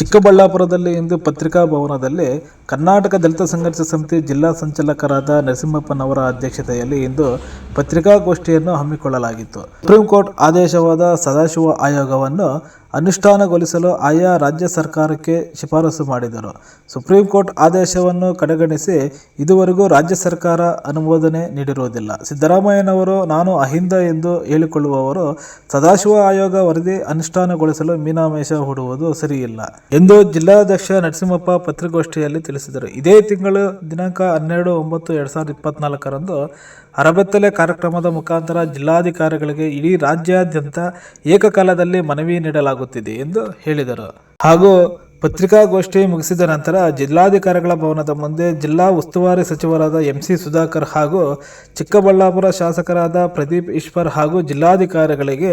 ಚಿಕ್ಕಬಳ್ಳಾಪುರದಲ್ಲಿ ಇಂದು ಪತ್ರಿಕಾ ಭವನದಲ್ಲಿ ಕರ್ನಾಟಕ ದಲಿತ ಸಂಘರ್ಷ ಸಮಿತಿ ಜಿಲ್ಲಾ ಸಂಚಾಲಕರಾದ ನರಸಿಂಹಪ್ಪನವರ ಅಧ್ಯಕ್ಷತೆಯಲ್ಲಿ ಇಂದು ಪತ್ರಿಕಾಗೋಷ್ಠಿಯನ್ನು ಹಮ್ಮಿಕೊಳ್ಳಲಾಗಿತ್ತು. ಸುಪ್ರೀಂ ಕೋರ್ಟ್ ಆದೇಶವಾದ ಸದಾಶಿವ ಆಯೋಗವನ್ನು ಅನುಷ್ಠಾನಗೊಳಿಸಲು ಆಯಾ ರಾಜ್ಯ ಸರ್ಕಾರಕ್ಕೆ ಶಿಫಾರಸು ಮಾಡಿದರು. ಸುಪ್ರೀಂ ಕೋರ್ಟ್ ಆದೇಶವನ್ನು ಕಡೆಗಣಿಸಿ ಇದುವರೆಗೂ ರಾಜ್ಯ ಸರ್ಕಾರ ಅನುಮೋದನೆ ನೀಡಿರುವುದಿಲ್ಲ. ಸಿದ್ದರಾಮಯ್ಯನವರು ನಾನು ಅಹಿಂದ ಎಂದು ಹೇಳಿಕೊಳ್ಳುವವರು ಸದಾಶಿವ ಆಯೋಗ ವರದಿ ಅನುಷ್ಠಾನಗೊಳಿಸಲು ಮೀನಾಮೇಷ ಹೂಡುವುದು ಸರಿಯಿಲ್ಲ ಎಂದು ಜಿಲ್ಲಾಧ್ಯಕ್ಷ ನರಸಿಂಹಪ್ಪ ಪತ್ರಿಕಾಗೋಷ್ಠಿಯಲ್ಲಿ ತಿಳಿಸಿದರು. ಇದೇ ತಿಂಗಳು ದಿನಾಂಕ 12/9/2024ರಂದು ಅರಬೆತ್ತಲೆ ಕಾರ್ಯಕ್ರಮದ ಮುಖಾಂತರ ಜಿಲ್ಲಾಧಿಕಾರಿಗಳಿಗೆ ಇಡೀ ರಾಜ್ಯಾದ್ಯಂತ ಏಕಕಾಲದಲ್ಲಿ ಮನವಿ ನೀಡಲಾಗುತ್ತಿದೆ ಎಂದು ಹೇಳಿದರು. ಹಾಗೂ ಪತ್ರಿಕಾಗೋಷ್ಠಿ ಮುಗಿಸಿದ ನಂತರ ಜಿಲ್ಲಾಧಿಕಾರಿಗಳ ಭವನದ ಮುಂದೆ ಜಿಲ್ಲಾ ಉಸ್ತುವಾರಿ ಸಚಿವರಾದ MC ಸುಧಾಕರ್ ಹಾಗೂ ಚಿಕ್ಕಬಳ್ಳಾಪುರ ಶಾಸಕರಾದ ಪ್ರದೀಪ್ ಈಶ್ವರ್ ಹಾಗೂ ಜಿಲ್ಲಾಧಿಕಾರಿಗಳಿಗೆ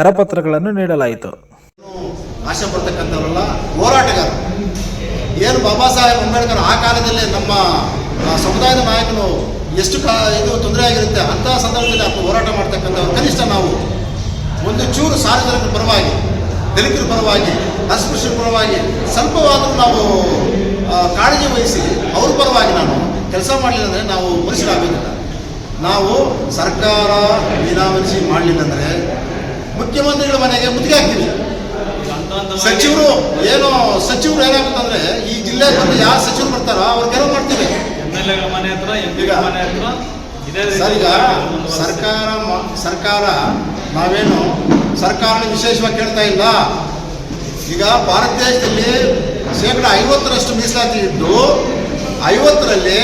ಕರಪತ್ರಗಳನ್ನು ನೀಡಲಾಯಿತು. ಆಶೆ ಪಡ್ತಕ್ಕಂಥವರಲ್ಲ, ಹೋರಾಟಗಾರರು. ಏನು ಬಾಬಾ ಸಾಹೇಬ್ ಅಂಬೇಡ್ಕರ್ ಆ ಕಾಲದಲ್ಲೇ ನಮ್ಮ ಸಮುದಾಯದ ನಾಯಕನು ಎಷ್ಟು ಇದು ತೊಂದರೆ ಆಗಿರುತ್ತೆ ಅಂಥ ಸಂದರ್ಭದಲ್ಲಿ ಹೋರಾಟ ಮಾಡ್ತಕ್ಕಂಥವ್ರು. ಕನಿಷ್ಠ ನಾವು ಒಂದು ಚೂರು ಸಾರ್ವಜನಿಕರ ಪರವಾಗಿ, ದಲಿತರ ಪರವಾಗಿ, ಅಸ್ಪೃಶ್ಯರ ಪರವಾಗಿ ಸ್ವಲ್ಪವಾದರೂ ನಾವು ಕಾಳಜಿ ವಹಿಸಿ ಅವ್ರ ಪರವಾಗಿ ನಾನು ಕೆಲಸ ಮಾಡಲಿಲ್ಲ ಅಂದರೆ ನಾವು ಮನುಷ್ಯರಾಗೋದಿಲ್ಲ. ನಾವು ಸರ್ಕಾರ ಮೀನಾಮರ್ಜಿ ಮಾಡಲಿಲ್ಲ ಅಂದರೆ ಮುಖ್ಯಮಂತ್ರಿಗಳ ಮನೆಗೆ ಮುತ್ತಿಗೆ ಹಾಕ್ತೀವಿ. ಸಚಿವರು ಏನಾಗುತ್ತಂದ್ರೆ ಈ ಜಿಲ್ಲೆ ಬಂದು ಯಾರು ಸಚಿವರು ಬರ್ತಾರೋ ಅವ್ರು ಗೆಲುವು ಮಾಡ್ತೀವಿ. ಈಗ ಸರ್ಕಾರ ನಾವೇನು ಸರ್ಕಾರನ ವಿಶೇಷವಾಗಿ ಕೇಳ್ತಾ ಇಲ್ಲ. ಈಗ ಭಾರತ ದೇಶದಲ್ಲಿ 50% ಮೀಸಲಾತಿ ಇದ್ದು 50ರಲ್ಲಿ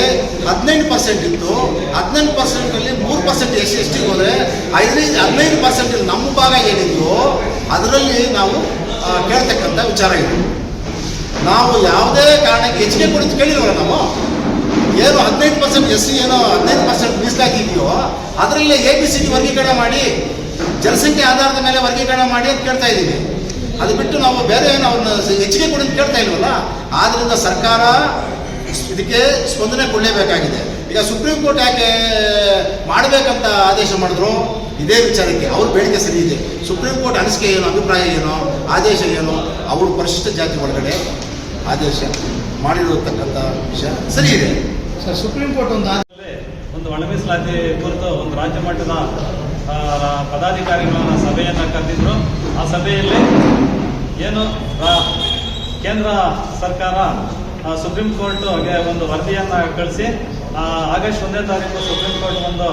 18% ಇತ್ತು. 18%ರಲ್ಲಿ 3% SC/ST ಹೋದರೆ 15% ನಮ್ಮ ಭಾಗ ಏನಿದೆಯೋ ಅದರಲ್ಲಿ ನಾವು ಕೇಳ್ತಕ್ಕಂಥ ವಿಚಾರ ಇದೆ. ನಾವು ಯಾವುದೇ ಕಾರಣಕ್ಕೆ ಹೆಚ್ಚಿಗೆ ಕೊಡುತ್ತೆ ಕೇಳಿಲ್ವಲ್ಲ. ನಾವು ಏನು 15% SC ಏನೋ 15% ಮೀಸಲಾತಿ ಇದೆಯೋ ಅದರಲ್ಲೇ ABCD ವರ್ಗೀಕರಣ ಮಾಡಿ, ಜನಸಂಖ್ಯೆ ಆಧಾರದ ಮೇಲೆ ವರ್ಗೀಕರಣ ಮಾಡಿ ಅಂತ ಕೇಳ್ತಾ ಇದ್ದೀವಿ. ಅದು ಬಿಟ್ಟು ನಾವು ಬೇರೆ ಏನು ಅವ್ರನ್ನ ಹೆಚ್ಚಿಗೆ ಕೊಡಿ ಅಂತ ಕೇಳ್ತಾ ಇಲ್ವಲ್ಲ. ಆದ್ದರಿಂದ ಸರ್ಕಾರ ಇದಕ್ಕೆ ಸ್ಪಂದನೆ ಕೊಡಲೇಬೇಕಾಗಿದೆ. ಈಗ ಸುಪ್ರೀಂ ಕೋರ್ಟ್ ಯಾಕೆ ಮಾಡಬೇಕಂತ ಆದೇಶ ಮಾಡಿದ್ರು? ಇದೇ ವಿಚಾರಕ್ಕೆ ಅವ್ರ ಬೇಡಿಕೆ ಸರಿ ಇದೆ. ಸುಪ್ರೀಂ ಕೋರ್ಟ್ ಅನಿಸಿಕೆ ಏನು, ಅಭಿಪ್ರಾಯ ಏನು, ಆದೇಶ ಏನು, ಅವರು ಪರಿಶಿಷ್ಟ ಜಾತಿ ಒಳಗಡೆ ಆದೇಶ ಮಾಡಿರತಕ್ಕಂಥ ವಿಷಯ ಸರಿ ಇದೆ. ಸರ್, ಸುಪ್ರೀಂ ಕೋರ್ಟ್ ಒಂದು ಒಳ ಮೀಸಲಾತಿ ಕುರಿತು ಒಂದು ರಾಜ್ಯ ಮಟ್ಟದ ಪದಾಧಿಕಾರಿಗಳ ಸಭೆಯನ್ನು ಕರೆದಿದ್ರು. ಆ ಸಭೆಯಲ್ಲಿ ಏನು ಕೇಂದ್ರ ಸರ್ಕಾರ ಸುಪ್ರೀಂ ಕೋರ್ಟ್ಗೆ ಒಂದು ವರದಿಯನ್ನು ಕಳಿಸಿ ಆಗಸ್ಟ್ 1ನೇ ತಾರೀಕು ಸುಪ್ರೀಂ ಕೋರ್ಟ್ ಒಂದು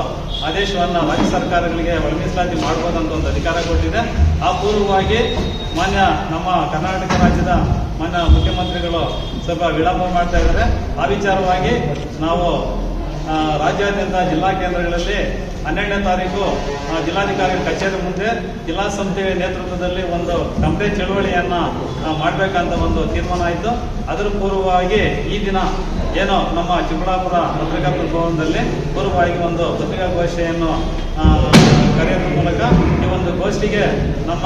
ಆದೇಶವನ್ನು ರಾಜ್ಯ ಸರ್ಕಾರಗಳಿಗೆ ಒಳ ಮೀಸಲಾತಿ ಮಾಡ್ಬೋದಂತ ಒಂದು ಅಧಿಕಾರ ಕೊಟ್ಟಿದೆ. ಆ ಪೂರ್ವವಾಗಿ ನಮ್ಮ ಕರ್ನಾಟಕ ರಾಜ್ಯದ ಮಾನ್ಯ ಮುಖ್ಯಮಂತ್ರಿಗಳು ಸ್ವಲ್ಪ ವಿಳಂಬ ಮಾಡ್ತಾ ಇದ್ದಾರೆ. ಆ ವಿಚಾರವಾಗಿ ನಾವು ರಾಜ್ಯಾದ್ಯಂತ ಜಿಲ್ಲಾ ಕೇಂದ್ರಗಳಲ್ಲಿ 12ನೇ ತಾರೀಕು ಜಿಲ್ಲಾಧಿಕಾರಿಗಳ ಕಚೇರಿ ಮುಂದೆ ಜಿಲ್ಲಾ ಸಮಿತಿ ನೇತೃತ್ವದಲ್ಲಿ ಒಂದು ಕಂಪ್ಲೇಂಟ್ ಚಳವಳಿಯನ್ನು ಮಾಡಬೇಕಂತ ಒಂದು ತೀರ್ಮಾನ ಆಯಿತು. ಅದರ ಪೂರ್ವವಾಗಿ ಈ ದಿನ ಏನೋ ನಮ್ಮ ಚಿಕ್ಕಬಳ್ಳಾಪುರ ಪತ್ರಿಕಾ ಭವನದಲ್ಲಿ ಪೂರ್ವವಾಗಿ ಒಂದು ಪತ್ರಿಕಾಗೋಷ್ಠಿಯನ್ನು ಕರೆಯುವ ಮೂಲಕ ಈ ಒಂದು ಗೋಷ್ಠಿಗೆ ನಮ್ಮ